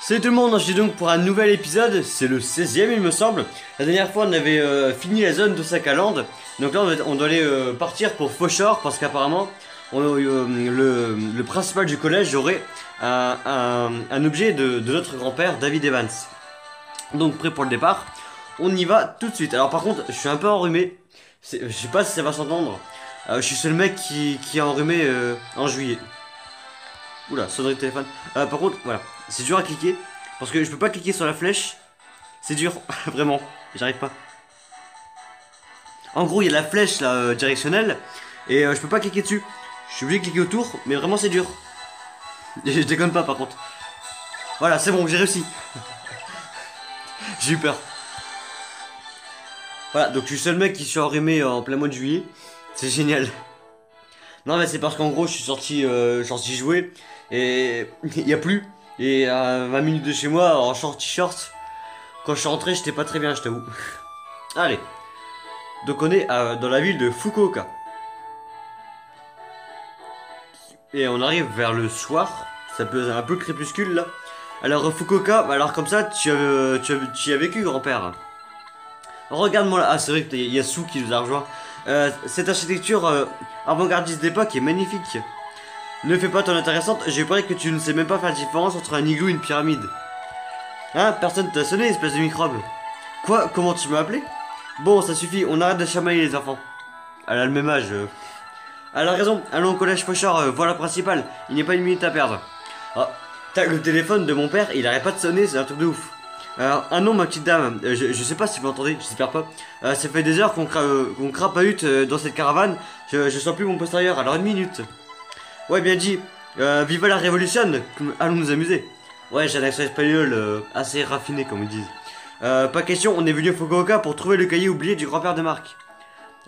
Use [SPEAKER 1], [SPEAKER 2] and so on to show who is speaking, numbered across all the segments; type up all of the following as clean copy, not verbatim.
[SPEAKER 1] Salut tout le monde, je suis donc pour un nouvel épisode, c'est le 16e il me semble. La dernière fois on avait fini la zone de Sakaland, donc là on doit aller partir pour Fauchor parce qu'apparemment le principal du collège aurait un objet de notre grand-père David Evans. Donc prêt pour le départ, on y va tout de suite. Alors par contre je suis un peu enrhumé, je sais pas si ça va s'entendre, je suis le seul mec qui est enrhumé en juillet. Oula, sonnerie de téléphone. Par contre, voilà, c'est dur à cliquer. Parce que je peux pas cliquer sur la flèche. C'est dur, vraiment. J'arrive pas. En gros, il y a la flèche là, directionnelle. Et je peux pas cliquer dessus. Je suis obligé de cliquer autour. Mais vraiment, c'est dur. Je déconne pas par contre. Voilà, c'est bon, j'ai réussi. J'ai eu peur. Voilà, donc je suis le seul mec qui suis enrhumé en plein mois de juillet. C'est génial. Non, mais c'est parce qu'en gros, je suis sorti jouer. Et il y a plus. Et à 20 minutes de chez moi, en short t-shirt, quand je suis rentré, j'étais pas très bien, je t'avoue. Allez. Donc on est dans la ville de Fukuoka. Et on arrive vers le soir. Ça peut un peu crépuscule là. Alors Fukuoka, alors comme ça, tu y as vécu, grand-père. Regarde-moi là. Ah, c'est vrai qu'il y a Sou qui nous a rejoint. Cette architecture avant-gardiste d'époque est magnifique. Ne fais pas ton intéressante, j'ai parié que tu ne sais même pas faire la différence entre un igloo et une pyramide. Hein, personne t'a sonné, espèce de microbe. Quoi? Comment tu m'as appelé? Bon, ça suffit, on arrête de chamailler les enfants. Elle a le même âge. Elle a raison, allons au collège Fauchard, voilà le principal, il n'y a pas une minute à perdre. Ah, le téléphone de mon père, il arrête pas de sonner, c'est un truc de ouf. Alors, ah non, ma petite dame, je sais pas si vous m'entendez, j'espère pas. Ça fait des heures qu'on crapahute dans cette caravane, je sens plus mon postérieur, alors une minute. Ouais, bien dit. Viva la révolution. Allons nous amuser. Ouais, j'ai un accent espagnol assez raffiné, comme ils disent. Pas question, on est venu à Fukuoka pour trouver le cahier oublié du grand-père de Marc.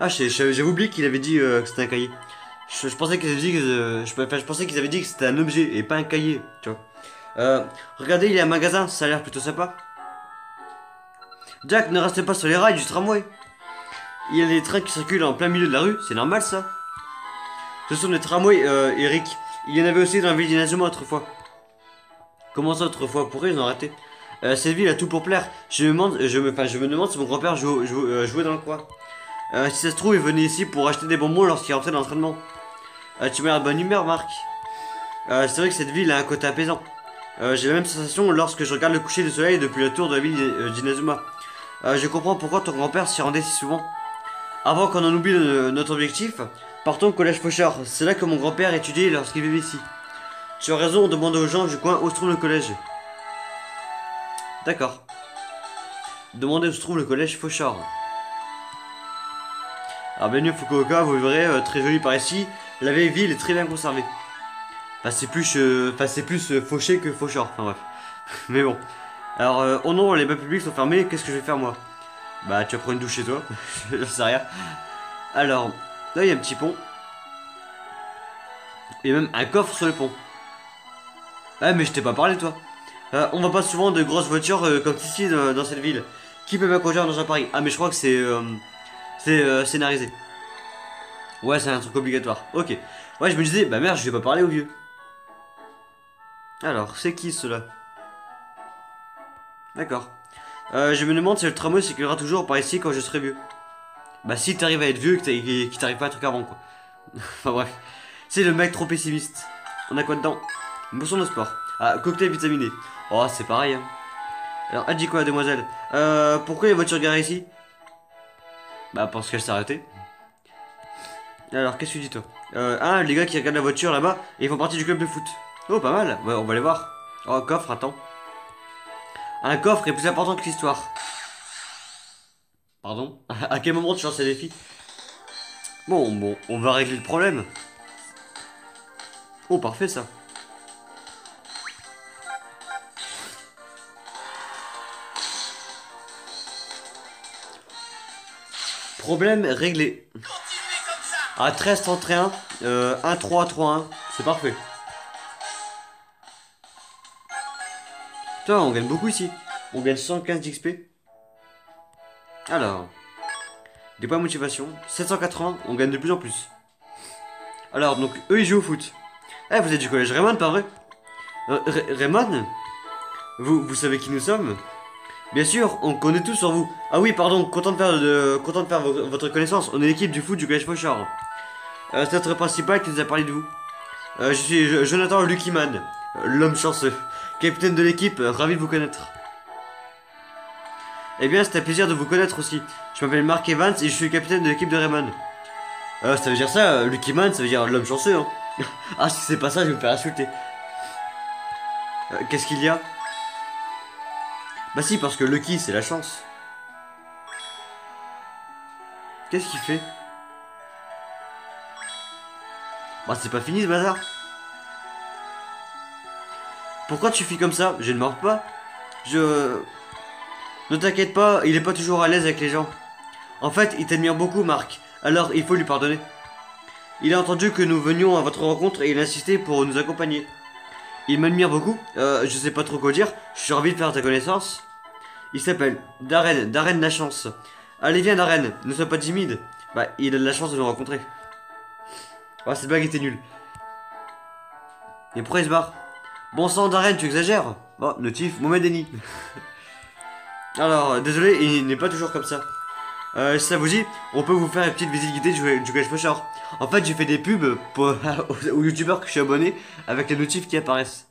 [SPEAKER 1] Ah, j'avais oublié qu'il avait dit que c'était un cahier. Je pensais qu'ils avaient dit que je pensais qu'ils avaient dit que c'était un objet et pas un cahier, tu vois. Regardez, il y a un magasin, ça a l'air plutôt sympa. Jack, ne restez pas sur les rails du tramway. Il y a des trains qui circulent en plein milieu de la rue, c'est normal ça. Ce sont des tramways, Eric. Il y en avait aussi dans la ville d'Inazuma autrefois. Comment ça autrefois? Pourquoi ils ont arrêté? Cette ville a tout pour plaire. Je me demande si mon grand-père jouait dans le coin. Si ça se trouve, il venait ici pour acheter des bonbons lorsqu'il rentrait dans l'entraînement. Tu m'as l'air de bonne humeur, Marc. C'est vrai que cette ville a un côté apaisant. J'ai la même sensation lorsque je regarde le coucher du soleil depuis la tour de la ville d'Inazuma. Je comprends pourquoi ton grand-père s'y rendait si souvent. Avant qu'on en oublie notre objectif, partons au collège Fauchard. C'est là que mon grand-père étudiait lorsqu'il vivait ici. Tu as raison, on demande aux gens du coin où se trouve le collège. D'accord. Demandez où se trouve le collège Fauchard. Alors bienvenue à Fukuoka, vous verrez, très joli par ici. La vieille ville est très bien conservée. Enfin c'est plus fauché que Fauchard, enfin bref. Mais bon. Alors, oh non, les bains publics sont fermés, qu'est-ce que je vais faire moi? Bah tu vas prendre une douche chez toi, je sais rien. Alors, là il y a un petit pont. Et même un coffre sur le pont. Ah mais je t'ai pas parlé toi. On va pas souvent de grosses voitures comme ici dans cette ville. Qui peut m'accorder dans un Paris? Ah mais je crois que c'est scénarisé. Ouais c'est un truc obligatoire. Ok. Ouais je me disais, bah merde je vais pas parler au vieux. Alors, c'est qui cela? D'accord. Je me demande si le tramway circulera toujours par ici quand je serai vieux. Bah si t'arrives à être vieux et qu'il t'arrive pas un truc avant quoi. Enfin bref. C'est le mec trop pessimiste. On a quoi dedans? Une boisson de sport. Ah, cocktail vitaminé. Oh, c'est pareil hein. Alors, elle dit quoi, demoiselle? Pourquoi les voitures garées ici? Bah, parce qu'elle s'est arrêtée. Alors, qu'est-ce que tu dis toi? Ah, les gars qui regardent la voiture là-bas, ils font partie du club de foot. Oh, pas mal. Ouais, on va les voir. Oh, coffre, attends. Un coffre est plus important que l'histoire. Pardon? À quel moment tu lances ces défis? Bon, on va régler le problème. Oh, parfait ça. Problème réglé. À 13-31, 1-3-3-1, c'est parfait. Putain, on gagne beaucoup ici. On gagne 115 d'XP. Alors, des points de motivation, 780, on gagne de plus en plus. Alors, donc, eux ils jouent au foot. Eh, vous êtes du collège Raymond, pas vrai? Raymond? Vous savez qui nous sommes? Bien sûr, on connaît tout sur vous. Ah oui, pardon, content de faire votre connaissance. On est l'équipe du foot du Collège Fauchard. C'est notre principal qui nous a parlé de vous. Je suis Jonathan Luckyman, l'homme chanceux. Capitaine de l'équipe, ravi de vous connaître. Eh bien, c'est un plaisir de vous connaître aussi. Je m'appelle Mark Evans et je suis le capitaine de l'équipe de Raymond. Ça veut dire ça, Lucky Man, ça veut dire l'homme chanceux, hein. Ah, si c'est pas ça, je vais me faire insulter. Qu'est-ce qu'il y a? Bah si, parce que Lucky, c'est la chance. Qu'est-ce qu'il fait? Bah c'est pas fini ce bazar. Pourquoi tu fais comme ça? Je ne mords pas. Je... Ne t'inquiète pas, il est pas toujours à l'aise avec les gens. En fait, il t'admire beaucoup, Marc. Alors, il faut lui pardonner. Il a entendu que nous venions à votre rencontre et il a insisté pour nous accompagner. Il m'admire beaucoup. Je sais pas trop quoi dire. Je suis ravi de faire ta connaissance. Il s'appelle Darren la chance. Allez, viens, Darren. Ne sois pas timide. Bah, il a de la chance de nous rencontrer. Ah, cette blague était nulle. Et pourquoi il se barre? Bon sang, Darren, tu exagères. Bon, notif, Mohamed Eni. Alors, désolé, il n'est pas toujours comme ça. Si ça vous dit, on peut vous faire une petite visite guidée du Collège Fauchard. En fait, j'ai fait des pubs pour, aux youtubeurs que je suis abonné avec les notifs qui apparaissent.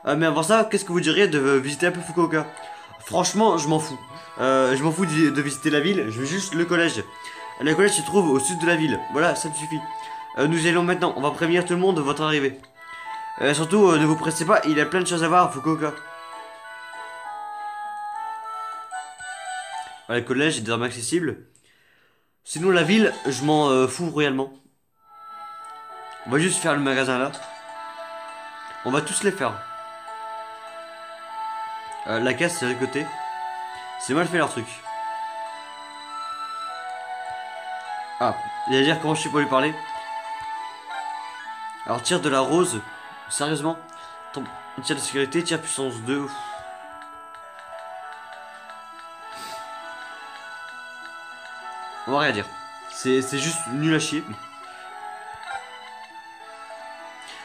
[SPEAKER 1] Mais avant ça, qu'est-ce que vous diriez de visiter un peu Fukuoka? Franchement, je m'en fous. Je m'en fous de visiter la ville, je veux juste le collège. Le collège se trouve au sud de la ville. Voilà, ça me suffit. Nous y allons maintenant, on va prévenir tout le monde de votre arrivée. Surtout, ne vous pressez pas, il y a plein de choses à voir à Fukuoka. Le collège est désormais accessible. Sinon, la ville, je m'en fous royalement. On va juste faire le magasin là. On va tous les faire. La caisse, c'est de côté. C'est mal fait leur truc. Ah, il va dire comment je suis pour lui parler. Alors, tir de la rose. Sérieusement? Tir de sécurité, tir puissance 2. Ouf. On va rien dire. C'est juste nul à chier.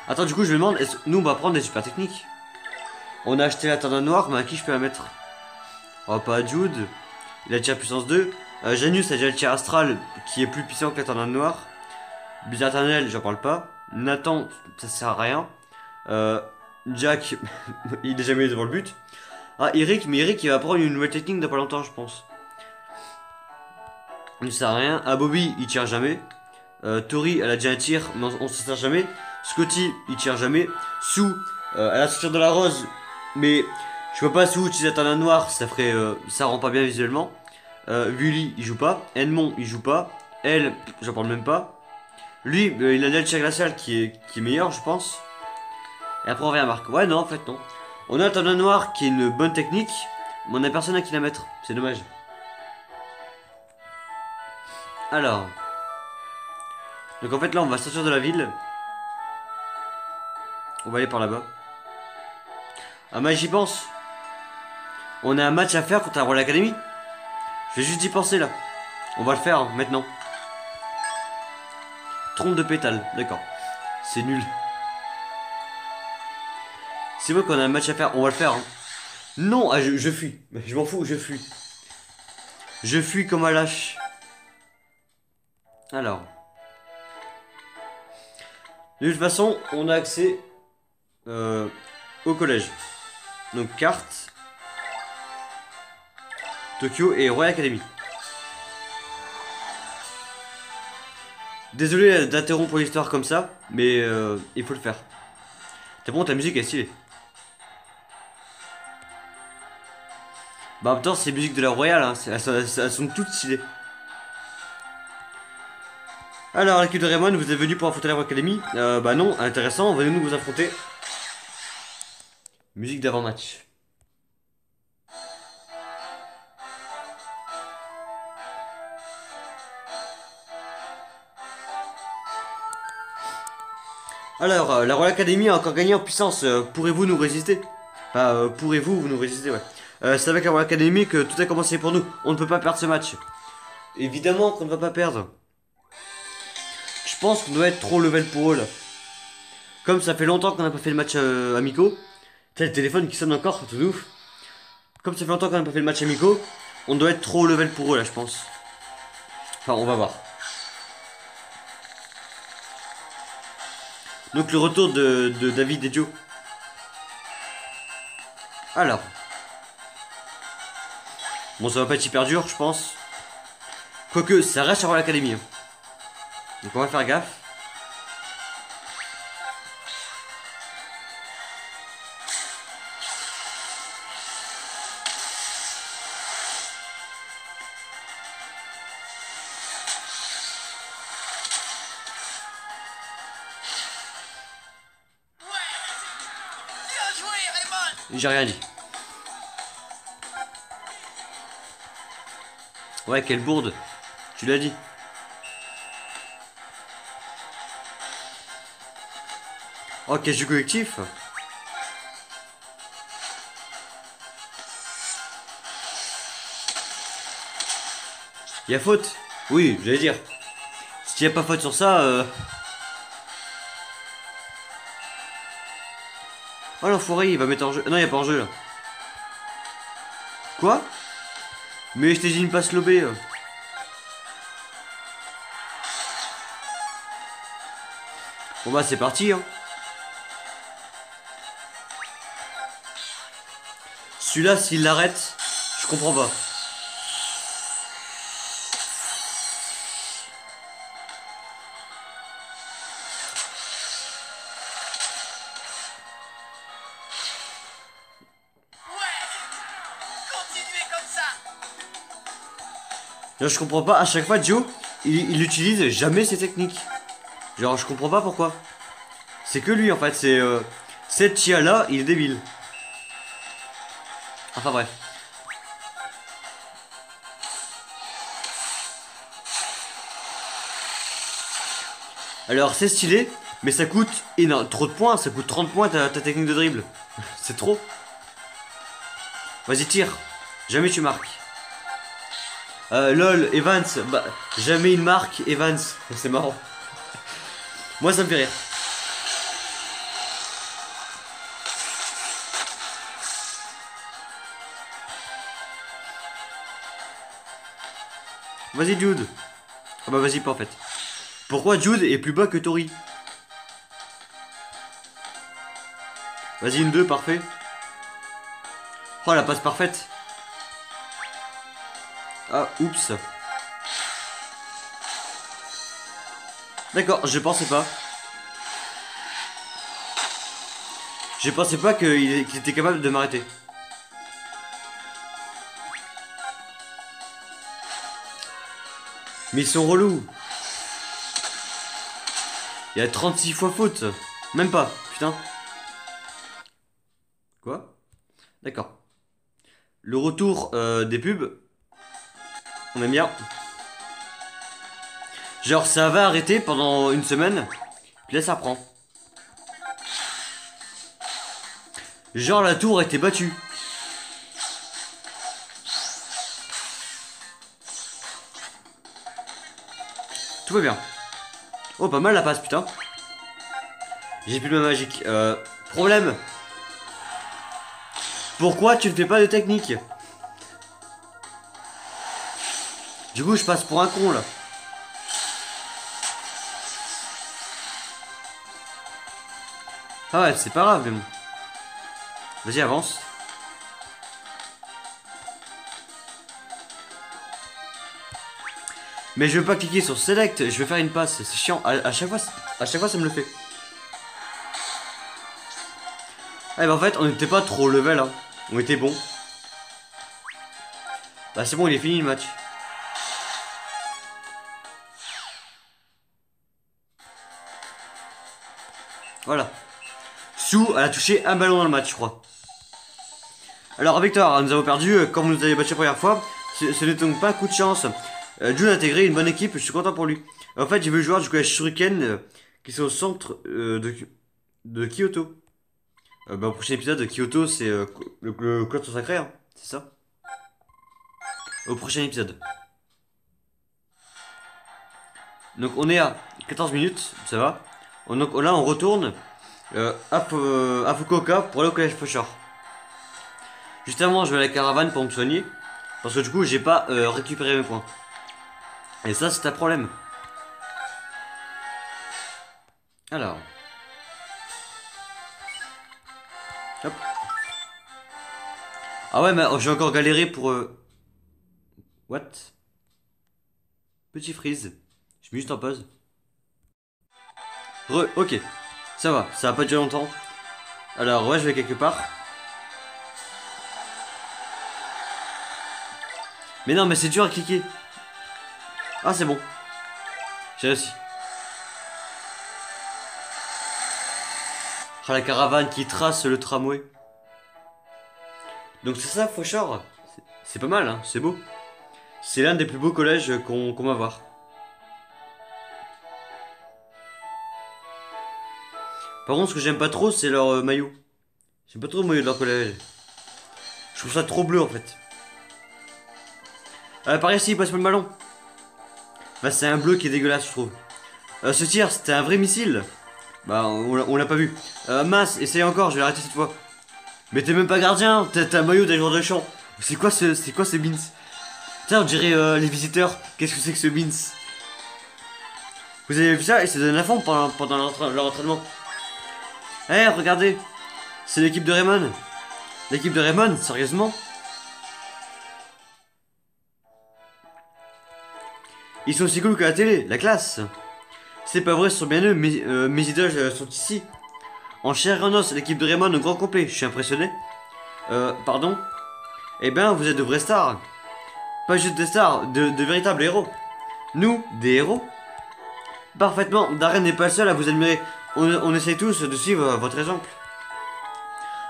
[SPEAKER 1] Attends, du coup, je me demande, nous, on va prendre des super techniques. On a acheté la tendance noire, mais à qui je peux la mettre? Oh, pas à Jude. Il a le tir puissance 2. Janus a déjà le tir astral, qui est plus puissant que la tendance noire. Bizarre j'en parle pas. Nathan, ça sert à rien. Jack, il est jamais devant le but. Ah, Eric, mais Eric, il va prendre une nouvelle technique dans pas longtemps, je pense. Il ne sert à rien. Ah, Bobby, il tire jamais. Tori, elle a déjà un tir, mais on se sert jamais. Scotty, il tire jamais. Sue, elle a son tir de la rose, mais je vois pas Sue utiliser la tendance noire, ça ferait, ça rend pas bien visuellement. Willy, il joue pas. Edmond, il joue pas. Elle, j'en parle même pas. Lui, il a déjà le tir glacial qui est meilleur, je pense. Et après, on revient à Marc. Ouais, non, en fait, non. On a la tendance noire qui est une bonne technique, mais on a personne à qui la mettre. C'est dommage. Alors. Donc en fait là on va sortir de la ville. On va aller par là-bas. Ah mais j'y pense. On a un match à faire contre la Royal Academy. Je vais juste y penser là. On va le faire hein, maintenant. Trompe de pétale, d'accord. C'est nul. C'est vrai qu'on a un match à faire, on va le faire. Hein. Non, ah, je fuis. Je m'en fous, je fuis. Je fuis comme un lâche. Alors. De toute façon, on a accès au collège. Donc carte, Tokyo et Royal Academy. Désolé d'interrompre l'histoire comme ça, mais il faut le faire. T'es bon, ta musique est stylée. Bah en même temps, c'est les musiques de la Royale, hein. Elles sont toutes stylées. Alors, l'équipe de Raymond, vous êtes venu pour affronter la Royal Academy? Bah non, intéressant, venez-nous vous affronter. Musique d'avant-match. Alors, la Royal Academy a encore gagné en puissance. Pourrez-vous nous résister? Enfin, pourrez-vous nous résister, ouais. C'est avec la Royal Academy que tout a commencé pour nous. On ne peut pas perdre ce match. Évidemment qu'on ne va pas perdre. Je pense qu'on doit être trop level pour eux, là. Comme ça fait longtemps qu'on n'a pas fait de match amicaux, T'as le téléphone qui sonne encore, c'est tout ouf. Comme ça fait longtemps qu'on n'a pas fait le match amicaux, on doit être trop au level pour eux là, je pense. Enfin, on va voir. Donc le retour de David et Joe. Alors. Bon, ça va pas être hyper dur, je pense. Quoique, ça reste sur l'académie. Donc on va faire gaffe. J'ai rien dit. Ouais, quelle bourde. Tu l'as dit. Oh, cache du collectif. Y'a faute. Oui, j'allais dire. S'il y a pas faute sur ça, oh l'enfoiré, il va mettre en jeu. Non, il y a pas en jeu là. Quoi? Mais je t'ai dit une passe lobée. Bon bah c'est parti hein. Celui-là s'il l'arrête, je comprends pas. Genre, je comprends pas, à chaque fois Joe, il utilise jamais ses techniques. Genre je comprends pas pourquoi. C'est que lui en fait, c'est cette chia là, il est débile. Enfin bref. Alors c'est stylé, mais ça coûte énorme, trop de points, ça coûte 30 points ta technique de dribble. C'est trop. Vas-y tire, jamais tu marques. Lol, Evans, bah jamais il marque Evans, c'est marrant. Moi ça me fait rire. Vas-y Jude. Ah bah vas-y pas en fait. Pourquoi Jude est plus bas que Tori? Vas-y une 2, parfait. Oh la passe parfaite. Ah oups. D'accord, je pensais pas. Je pensais pas qu'il était capable de m'arrêter. Mais ils sont relous. Il y a 36 fois faute. Même pas, putain. Quoi? D'accord. Le retour des pubs. On aime bien. Genre ça va arrêter pendant une semaine. Puis là ça reprend. Genre la tour a été battue. Tout va bien. Oh pas mal la passe putain. J'ai plus de ma magique. Problème. Pourquoi tu ne fais pas de technique? Du coup je passe pour un con là. Ah ouais c'est pas grave mais bon. Vas-y avance. Mais je veux pas cliquer sur select, je veux faire une passe, c'est chiant, à chaque fois ça me le fait. Ah bah en fait on était pas trop level hein, on était bon. Bah c'est bon il est fini le match. Voilà. Sue elle a touché un ballon dans le match je crois. Alors victoire, nous avons perdu, comme vous nous avez battu la première fois, ce n'est donc pas un coup de chance. June a intégré une bonne équipe, je suis content pour lui. En fait j'ai vu le joueur du collège Shuriken qui sont au centre de Kyoto. Bah au prochain épisode Kyoto c'est le cloître sacré hein, c'est ça. Au prochain épisode. Donc on est à 14 minutes, ça va. Donc là on retourne. à Fukuoka pour aller au collège Fauchard. Juste avant, je vais à la caravane pour me soigner. Parce que du coup, j'ai pas récupéré mes points. Et ça, c'est un problème. Alors. Hop. Ah ouais, mais j'ai encore galéré pour... What? Petit freeze. Je mets juste en pause. Ok. Ça va pas durer longtemps. Alors, ouais, je vais quelque part. Mais non, mais c'est dur à cliquer. Ah, c'est bon. J'ai réussi. Ah, la caravane qui trace le tramway. Donc c'est ça, Fauchard. C'est pas mal, hein, c'est beau. C'est l'un des plus beaux collèges qu'on va voir. Par contre, ce que j'aime pas trop, c'est leur maillot. J'aime pas trop le maillot de leur collège. Je trouve ça trop bleu en fait. Par ici, passe-moi le ballon. Bah, c'est un bleu qui est dégueulasse, je trouve. Ce tir, c'était un vrai missile. Bah, on l'a pas vu. Mince, essaye encore, je vais arrêter cette fois. Mais t'es même pas gardien, t'as un maillot des joueurs de champ. C'est quoi ce beans? Tiens, on dirait les visiteurs. Qu'est-ce que c'est que ce beans? Vous avez vu ça? Ils se donnent à fond pendant leur entraînement. Eh, regardez. C'est l'équipe de Raymond. L'équipe de Raymond, sérieusement? Ils sont aussi cool que la télé, la classe. C'est pas vrai, ce sont bien eux, mais mes idoles sont ici. En chair et en os, l'équipe de Raymond au grand complet, je suis impressionné. Pardon? Eh ben, vous êtes de vraies stars. Pas juste des stars, de véritables héros. Nous, des héros? Parfaitement, Darren n'est pas le seul à vous admirer. On essaye tous de suivre votre exemple.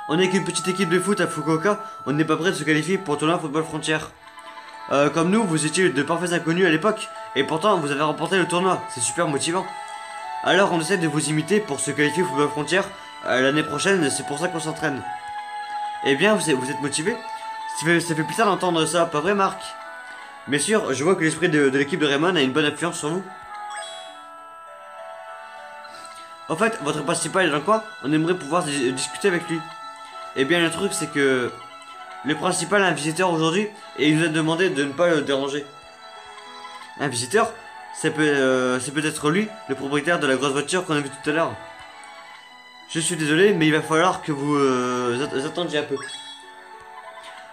[SPEAKER 1] On n'est qu'une petite équipe de foot à Fukuoka, on n'est pas prêt de se qualifier pour le tournoi Football Frontière. Comme nous, vous étiez de parfaits inconnus à l'époque, et pourtant vous avez remporté le tournoi, c'est super motivant. Alors on essaie de vous imiter pour se qualifier au Football Frontière l'année prochaine, c'est pour ça qu'on s'entraîne. Eh bien, vous êtes motivé? Ça fait plaisir d'entendre ça, pas vrai Marc? Bien sûr, je vois que l'esprit de l'équipe de Raymond a une bonne influence sur vous. En fait, votre principal est dans quoi? On aimerait pouvoir discuter avec lui. Eh bien, le truc, c'est que le principal a un visiteur aujourd'hui et il nous a demandé de ne pas le déranger. Un visiteur? C'est peut-être lui, le propriétaire de la grosse voiture qu'on a vue tout à l'heure. Je suis désolé, mais il va falloir que vous attendiez un peu.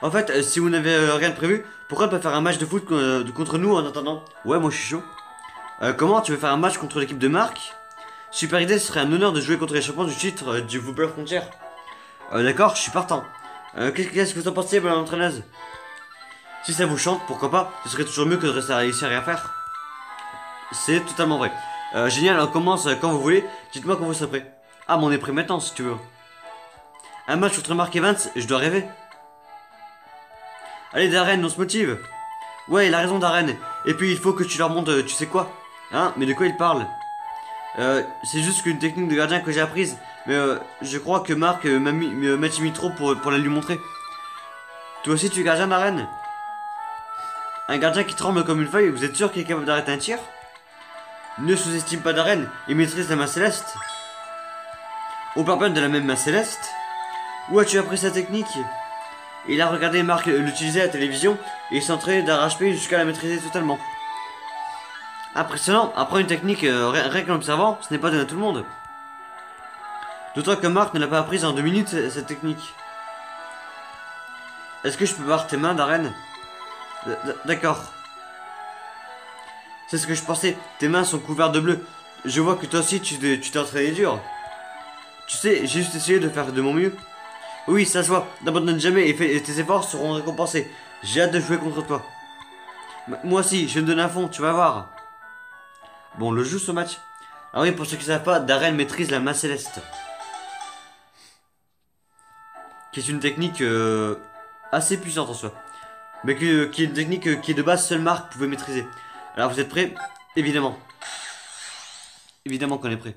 [SPEAKER 1] En fait, si vous n'avez rien de prévu, pourquoi ne pas faire un match de foot contre nous en attendant? Ouais, moi je suis chaud. Comment? Tu veux faire un match contre l'équipe de Marc? Super idée, ce serait un honneur de jouer contre les champions du titre du Football Frontière. D'accord, je suis partant. Qu'est-ce que vous en pensez, bonne entraîneuse? Si ça vous chante, pourquoi pas? Ce serait toujours mieux que de rester ici à rien faire. C'est totalement vrai. Génial, on commence quand vous voulez. Dites-moi quand vous serez prêt. Ah, mais on est prêt maintenant si tu veux. Un match contre Mark Evans, je dois rêver. Allez Darren, on se motive. Ouais, il a raison Darren. Et puis il faut que tu leur montres, tu sais quoi? Hein? Mais de quoi il parle? C'est juste qu'une technique de gardien que j'ai apprise. Mais je crois que Marc m'a mis trop pour la lui montrer. Toi aussi tu es gardien Darren? Un gardien qui tremble comme une feuille, vous êtes sûr qu'il est capable d'arrêter un tir? Ne sous-estime pas Darren, il maîtrise la main céleste. On parle bien de la même main céleste? Où as-tu appris sa technique? Il a regardé Marc l'utiliser à la télévision et il s'est entraîné d'arrache-pied jusqu'à la maîtriser totalement. Impressionnant, apprendre une technique rien qu'en observant, ce n'est pas donné à tout le monde. D'autant que Marc ne l'a pas apprise en 2 minutes cette technique. Est-ce que je peux voir tes mains, Darren? D'accord. C'est ce que je pensais, tes mains sont couvertes de bleu. Je vois que toi aussi tu t'es entraîné dur. Tu sais, j'ai juste essayé de faire de mon mieux. Oui, ça se voit, n'abandonne jamais et tes efforts seront récompensés. J'ai hâte de jouer contre toi. Moi aussi, je vais me donner à fond, tu vas voir. Bon, on le joue ce match. Ah oui, pour ceux qui ne savent pas, Darren maîtrise la main céleste. Qui est une technique assez puissante en soi. Mais qui est une technique qui de base seul Marc pouvait maîtriser. Alors vous êtes prêts? Évidemment. Évidemment qu'on est prêts.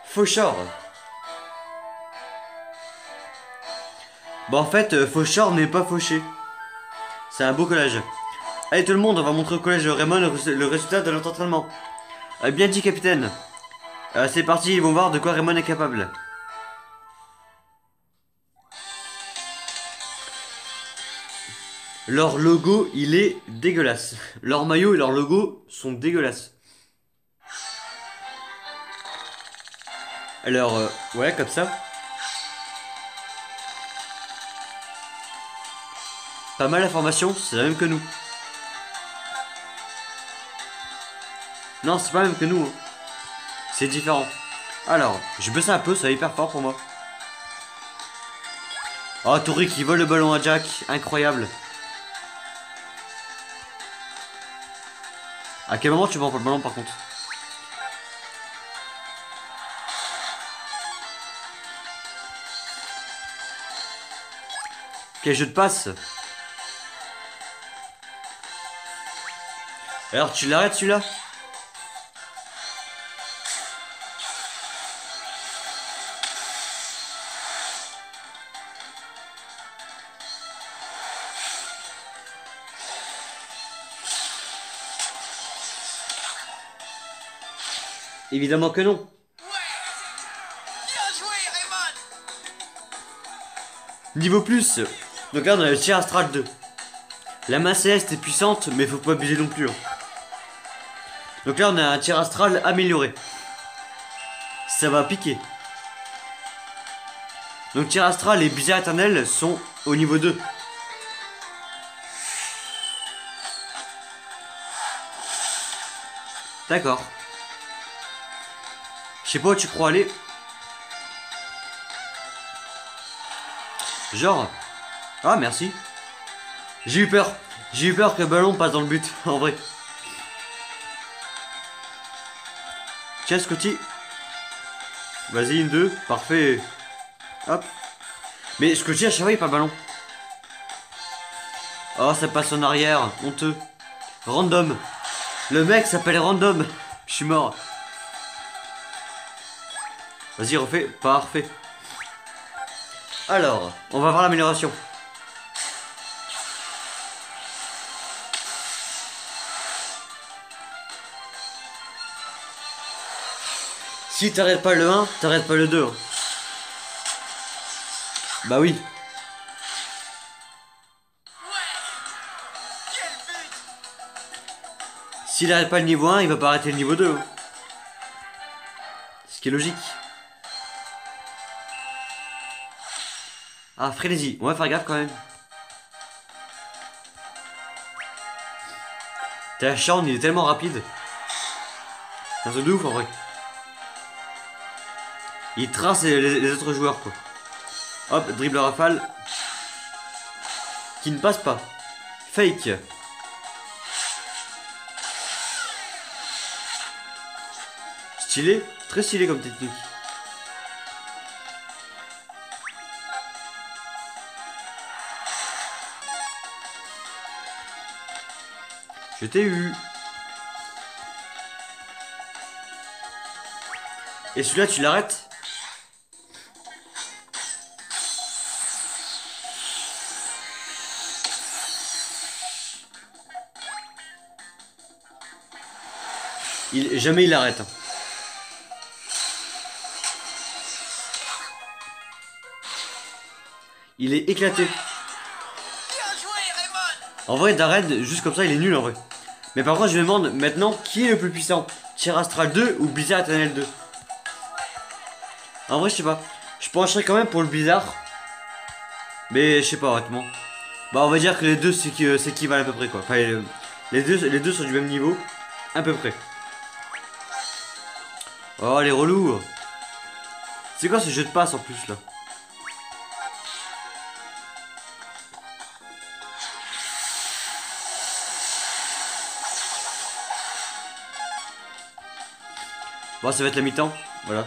[SPEAKER 1] Fauchard. Bon en fait, Fauchard n'est pas fauché. C'est un beau collège. Allez tout le monde, on va montrer au collège Raymond le résultat de notre entraînement. Bien dit capitaine. C'est parti, ils vont voir de quoi Raymond est capable. Leur logo, il est dégueulasse. Leur maillot et leur logo sont dégueulasses. Alors, ouais, comme ça. Pas mal d'informations, c'est la même que nous. Non, c'est pas la même que nous. Hein. C'est différent. Alors, je baisse un peu, c'est hyper fort pour moi. Oh, Tori qui vole le ballon à Jack. Incroyable. À quel moment tu prends pas le ballon par contre? Quel jeu de passe? Alors tu l'arrêtes celui-là? Évidemment que non. Niveau plus. Donc là on a le tir astral 2. La main céleste est puissante mais faut pas abuser non plus. Hein. Donc là on a un tir astral amélioré. Ça va piquer. Donc tir astral et bizarre éternel sont au niveau 2. D'accord. Je sais pas où tu crois aller. Genre. Ah merci. J'ai eu peur. J'ai eu peur que le ballon passe dans le but. En vrai. Tiens Scotty. Vas-y une 2. Parfait. Hop. Mais Scotty à chaque fois il pas le ballon. Oh ça passe en arrière. Honteux. Random. Le mec s'appelle Random. Je suis mort. Vas-y refais. Parfait. Alors, on va voir l'amélioration. Si t'arrêtes pas le 1, t'arrêtes pas le 2. Hein. Bah oui. S'il arrête pas le niveau 1, il va pas arrêter le niveau 2. Hein. Ce qui est logique. Ah, frénésie. On va faire gaffe quand même. T'as Shawn, il est tellement rapide. C'est un truc de ouf en vrai. Il trace les autres joueurs quoi. Hop, dribble rafale. Qui ne passe pas. Fake. Stylé. Très stylé comme technique. Je t'ai eu. Et celui-là, tu l'arrêtes? Jamais il l'arrête. Hein. Il est éclaté. En vrai, Darren, juste comme ça, il est nul en vrai. Mais par contre, je me demande maintenant qui est le plus puissant, Tir Astral 2 ou Blizzard Eternel 2. En vrai, je sais pas. Je pencherais quand même pour le Blizzard. Mais je sais pas, honnêtement. Bah, on va dire que les deux s'équivalent à peu près quoi. Enfin, les deux sont du même niveau. À peu près. Oh, les relous. C'est quoi ce jeu de passe en plus là? Bon, ça va être la mi-temps. Voilà.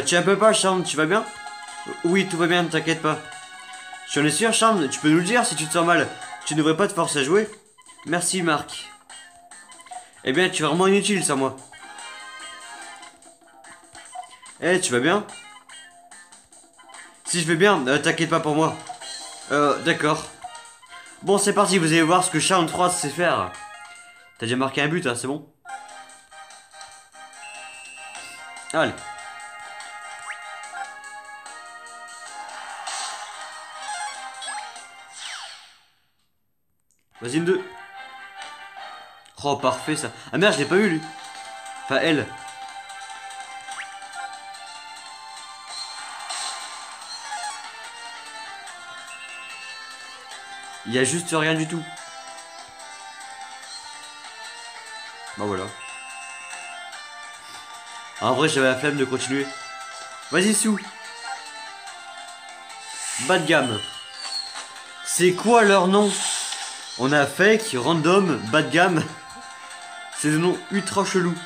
[SPEAKER 1] Tu es un peu pas, Charme, tu vas bien? Oui, tout va bien, ne t'inquiète pas. Tu en es sûr, Charme? Tu peux nous le dire si tu te sens mal. Tu ne devrais pas te forcer à jouer? Merci, Marc. Eh bien, tu es vraiment inutile sans moi. Eh, tu vas bien? Si je vais bien, t'inquiète pas pour moi. D'accord. Bon, c'est parti, vous allez voir ce que Charme 3 sait faire. T'as déjà marqué un but, hein, c'est bon? Allez. Vas-y, une 2. Oh, parfait ça. Ah merde, je l'ai pas eu lui. Enfin, elle. Il y a juste rien du tout. Bah voilà. En vrai, j'avais la flemme de continuer. Vas-y, Sou. Bas de gamme. C'est quoi leur nom? On a fake, random, bas de gamme. C'est des noms ultra chelous.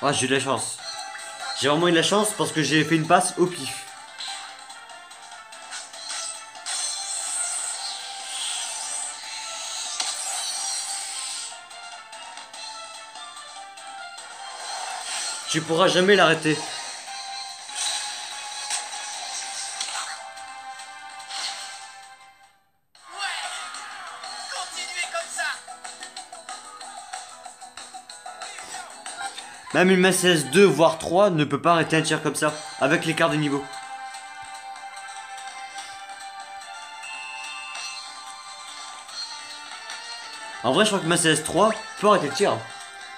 [SPEAKER 1] Ah, j'ai eu de la chance. J'ai vraiment eu de la chance parce que j'ai fait une passe au pif. Tu pourras jamais l'arrêter. Même une Mercedes 2 voire 3 ne peut pas arrêter un tir comme ça, avec l'écart de niveau. En vrai, je crois que Mercedes 3 peut arrêter le tir.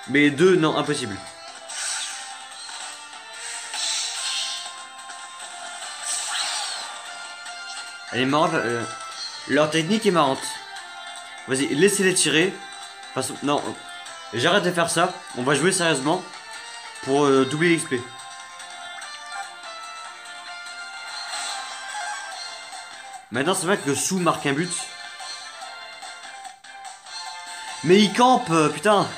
[SPEAKER 1] Mais 2, non, impossible. Elle est marrante, leur technique est marrante. Vas-y, laissez-les tirer. De toute façon, non, j'arrête de faire ça. On va jouer sérieusement pour doubler l'XP. Maintenant, c'est vrai que Sou marque un but. Mais il campe, putain.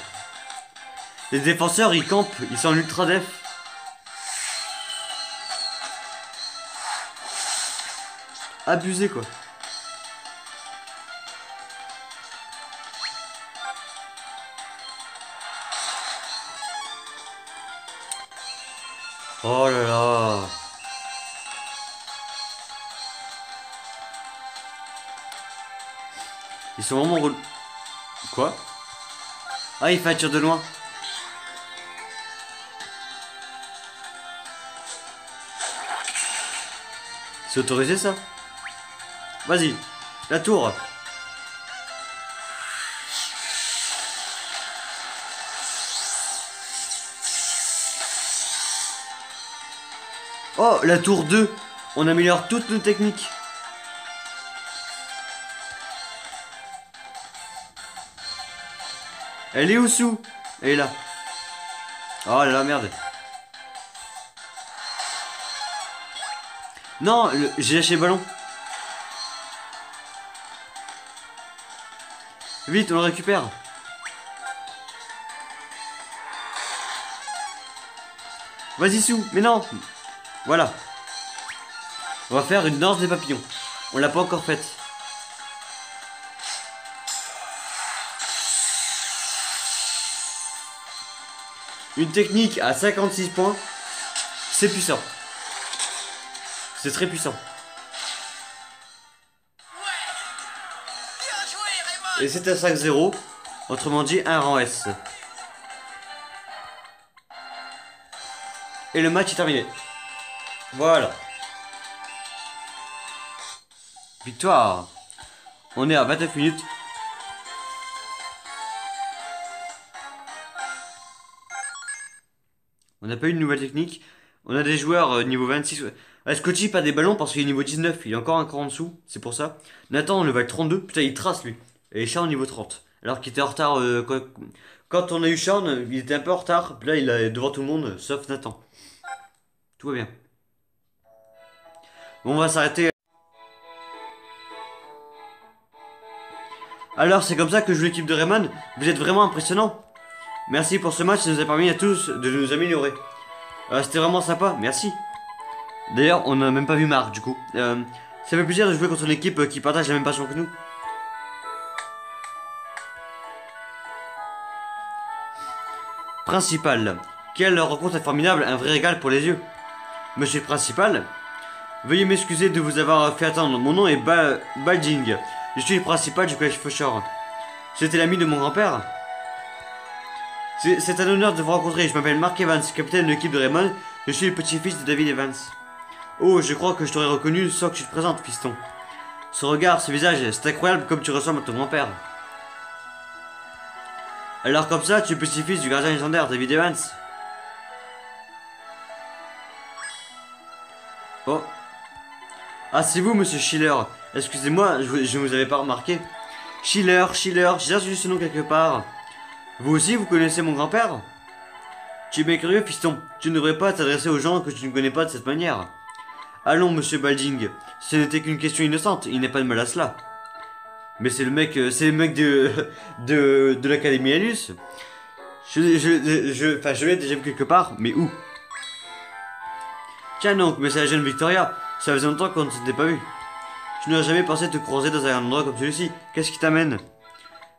[SPEAKER 1] Les défenseurs, ils campent, ils sont en ultra def. Abusé, quoi. Oh là là. Ils sont vraiment relous. Quoi? Ah, il fait un tir de loin. C'est autorisé ça? Vas-y, la tour. Oh, la tour 2. On améliore toutes nos techniques. Elle est où, Sou? Elle est là. Oh là là, merde. Non, j'ai lâché le ballon. Vite, on le récupère. Vas-y, Sou. Mais non. Voilà. On va faire une danse des papillons. On l'a pas encore faite. Une technique à 56 points. C'est puissant. C'est très puissant. Et c'est à 5-0. Autrement dit, un rang S. Et le match est terminé. Voilà. Victoire. On est à 29 minutes. On n'a pas eu une nouvelle technique. On a des joueurs niveau 26. Scotty pas des ballons parce qu'il est niveau 19. Il est encore un cran en dessous. C'est pour ça. Nathan, level 32. Putain, il trace lui. Et Sean niveau 30. Alors qu'il était en retard. Quand on a eu Sean, il était un peu en retard. Puis là, il est devant tout le monde, sauf Nathan. Tout va bien. Bon, on va s'arrêter. Alors, c'est comme ça que joue l'équipe de Rayman. Vous êtes vraiment impressionnant. Merci pour ce match, ça nous a permis à tous de nous améliorer. C'était vraiment sympa, merci. D'ailleurs, on n'a même pas vu Marc, du coup. Ça fait plaisir de jouer contre une équipe qui partage la même passion que nous. Principal. Quelle rencontre formidable, un vrai régal pour les yeux. Monsieur le Principal, Veuillez m'excuser de vous avoir fait attendre. Mon nom est Balding. Je suis le principal du collège Faucheur. J'étais l'ami de mon grand-père. C'est un honneur de vous rencontrer. Je m'appelle Mark Evans, capitaine de l'équipe de Raymond. Je suis le petit-fils de David Evans. Oh, je crois que je t'aurais reconnu sans que tu te présentes, fiston. Ce regard, ce visage, c'est incroyable comme tu ressembles à ton grand-père. Alors comme ça, tu es petit-fils du gardien légendaire David Evans. Oh. Ah, c'est vous, monsieur Schiller. Excusez-moi, je ne vous avais pas remarqué. Schiller, j'ai entendu ce nom quelque part. Vous aussi, vous connaissez mon grand-père? Tu es bien curieux, fiston. Tu ne devrais pas t'adresser aux gens que tu ne connais pas de cette manière. Allons, monsieur Balding. Ce n'était qu'une question innocente. Il n'y a pas de mal à cela. Mais c'est le mec de l'Académie Alius. Je l'ai déjà vu quelque part, mais où? Tiens donc, mais c'est la jeune Victoria. Ça faisait longtemps qu'on ne s'était pas vu. Je n'aurais jamais pensé te croiser dans un endroit comme celui-ci. Qu'est-ce qui t'amène?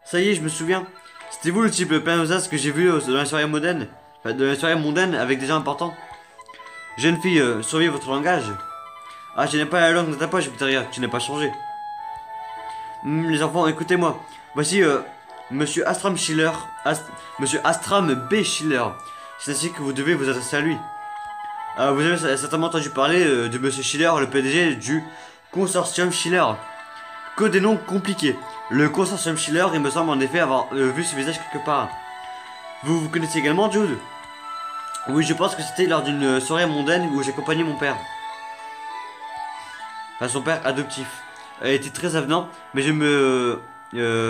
[SPEAKER 1] Ça y est, je me souviens. C'était vous le type plein d'audace que j'ai vu dans la soirée mondaine. Enfin, de la soirée mondaine avec des gens importants. Jeune fille, surveillez votre langage. Ah, tu n'as pas la langue dans ta poche, Victoria. Tu n'as pas changé. Les enfants, écoutez-moi. Voici Monsieur Astram Schiller. Monsieur Astram B. Schiller. C'est ainsi que vous devez vous adresser à lui. Vous avez certainement entendu parler de Monsieur Schiller, le PDG du Consortium Schiller. Que des noms compliqués. Le Consortium Schiller, il me semble en effet avoir vu ce visage quelque part. Vous connaissez également Jude? Oui, je pense que c'était lors d'une soirée mondaine où j'accompagnais mon père. Enfin, son père adoptif. Il était très avenant, mais je me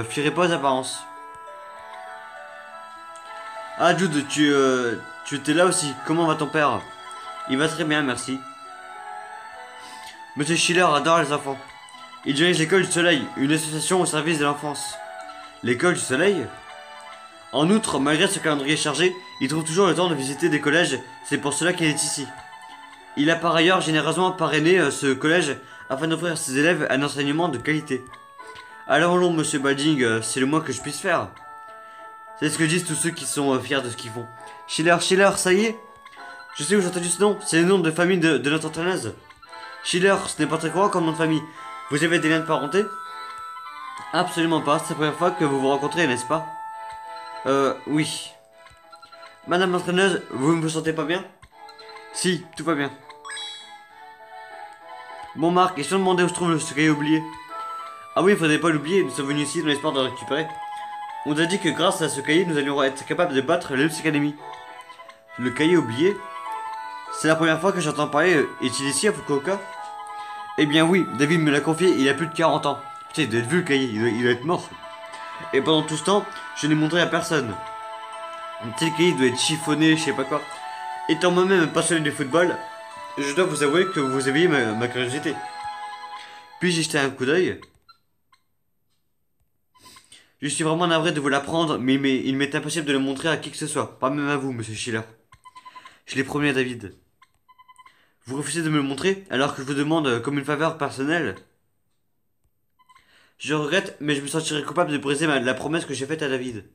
[SPEAKER 1] fierais pas aux apparences. Ah, Jude, tu étais là aussi. Comment va ton père? Il va très bien, merci. Monsieur Schiller adore les enfants. Il dirige l'école du soleil, une association au service de l'enfance. L'école du soleil? En outre, malgré ce calendrier chargé, il trouve toujours le temps de visiter des collèges, c'est pour cela qu'il est ici. Il a par ailleurs généreusement parrainé ce collège afin d'offrir à ses élèves un enseignement de qualité. Alors non, monsieur Balding, c'est le moins que je puisse faire. C'est ce que disent tous ceux qui sont fiers de ce qu'ils font. Schiller, ça y est? Je sais où j'ai entendu ce nom, c'est le nom de famille de notre entraîneuse. Schiller, ce n'est pas très courant comme nom de famille. Vous avez des liens de parenté? Absolument pas, c'est la première fois que vous vous rencontrez, n'est-ce pas? Oui. Madame l'entraîneuse, vous ne vous sentez pas bien? Si, tout va bien. Bon Marc, et si on demandait où se trouve ce cahier oublié? Ah oui, il faudrait pas l'oublier, nous sommes venus ici dans l'espoir de le récupérer. On nous a dit que grâce à ce cahier, nous allions être capables de battre l'Elps Academy. Le cahier oublié? C'est la première fois que j'entends parler. Est-il ici à Fukuoka? Eh bien oui, David me l'a confié il y a plus de 40 ans. Putain, il doit être vu le cahier, il doit être mort. Et pendant tout ce temps, je n'ai montré à personne. Un tel cahier doit être chiffonné, je sais pas quoi. Étant moi-même passionné de football, je dois vous avouer que vous éveillez ma curiosité. Puis j'ai jeté un coup d'œil. Je suis vraiment navré de vous l'apprendre, mais il m'est impossible de le montrer à qui que ce soit, pas même à vous, monsieur Schiller. Je l'ai promis à David. Vous refusez de me le montrer, alors que je vous demande comme une faveur personnelle? Je regrette, mais je me sentirais coupable de briser la promesse que j'ai faite à David.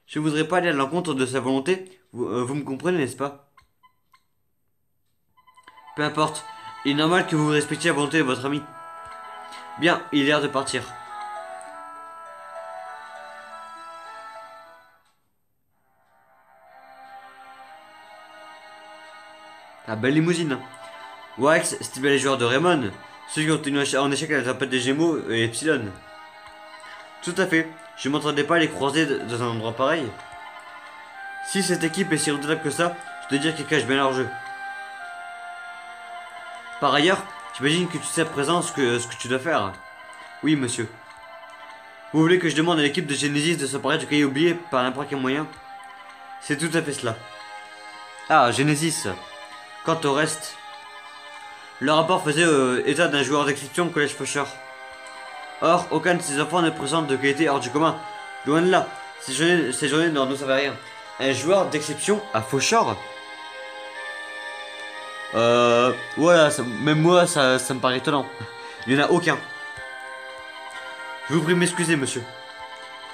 [SPEAKER 1] Je ne voudrais pas aller à l'encontre de sa volonté, vous me comprenez, n'est-ce pas? Peu importe, il est normal que vous respectiez la volonté de votre ami. Bien, il est l'heure de partir. Ah, belle limousine. Hein. Wax, c'était bien les joueurs de Raymond. Ceux qui ont tenu en échec à la tempête des Gémeaux et Epsilon. Tout à fait. Je ne m'entendais pas à les croiser dans un endroit pareil. Si cette équipe est si redoutable que ça, je dois dire qu'ils cachent bien leur jeu. Par ailleurs, j'imagine que tu sais à présent ce que tu dois faire. Oui, monsieur. Vous voulez que je demande à l'équipe de Genesis de s'emparer du cahier oublié par n'importe quel moyen? C'est tout à fait cela. Ah, Genesis. Quant au reste, le rapport faisait état d'un joueur d'exception au collège Faucheur. Or, aucun de ces enfants ne présente de qualité hors du commun. Loin de là, ces journées ne nous servaient à rien. Un joueur d'exception à Faucheur? Voilà, même moi, ça me paraît étonnant. Il n'y en a aucun. Je vous prie de m'excuser, monsieur.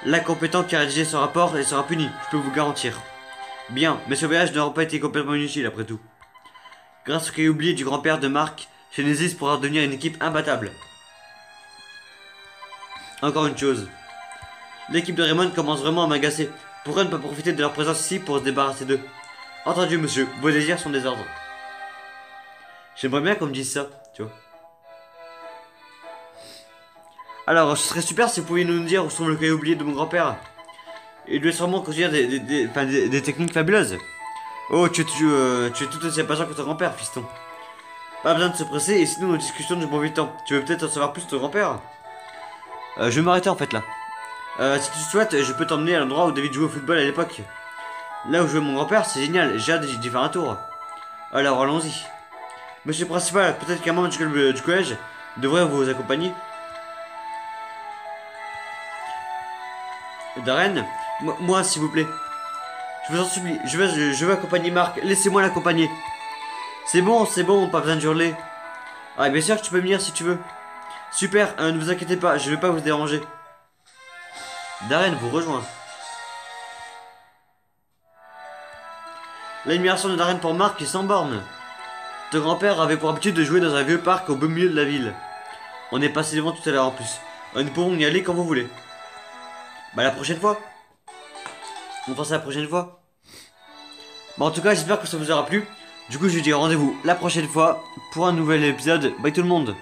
[SPEAKER 1] L'incompétent qui a rédigé ce rapport sera puni, je peux vous garantir. Bien, mais ce voyage n'aura pas été complètement inutile après tout. Grâce au cahier oublié du grand-père de Marc, Genesis pourra devenir une équipe imbattable. Encore une chose. L'équipe de Raymond commence vraiment à m'agacer. Pourquoi ne pas profiter de leur présence ici pour se débarrasser d'eux? Entendu, monsieur, vos désirs sont des ordres. J'aimerais bien qu'on me dise ça, tu vois. Alors, ce serait super si vous pouviez nous dire où se trouve le cahier oublié de mon grand-père. Il doit sûrement conduire des techniques fabuleuses. Oh, tu es tout aussi impatient que ton grand-père, fiston. Pas besoin de se presser, et sinon nos discussions ne prennent du temps. Tu veux peut-être en savoir plus sur ton grand-père? Je vais m'arrêter en fait là. Si tu souhaites, je peux t'emmener à l'endroit où David jouait au football à l'époque. Là où jouait mon grand-père, c'est génial, j'ai hâte d'y faire un tour. Alors allons-y. Monsieur le principal, peut-être qu'un membre du collège devrait vous accompagner. Darren, moi s'il vous plaît. Je vous en supplie, je veux accompagner Marc, laissez-moi l'accompagner. C'est bon, pas besoin de hurler. Ah, bien sûr que tu peux venir si tu veux. Super, ne vous inquiétez pas, je vais pas vous déranger. Darren vous rejoint. L'admiration de Darren pour Marc est sans borne. Ton grand-père avait pour habitude de jouer dans un vieux parc au beau milieu de la ville. On est passé devant tout à l'heure en plus. Nous pourrons y aller quand vous voulez. Bah la prochaine fois. On pense à la prochaine fois. Bah en tout cas j'espère que ça vous aura plu. Du coup je vous dis rendez-vous la prochaine fois pour un nouvel épisode. Bye tout le monde.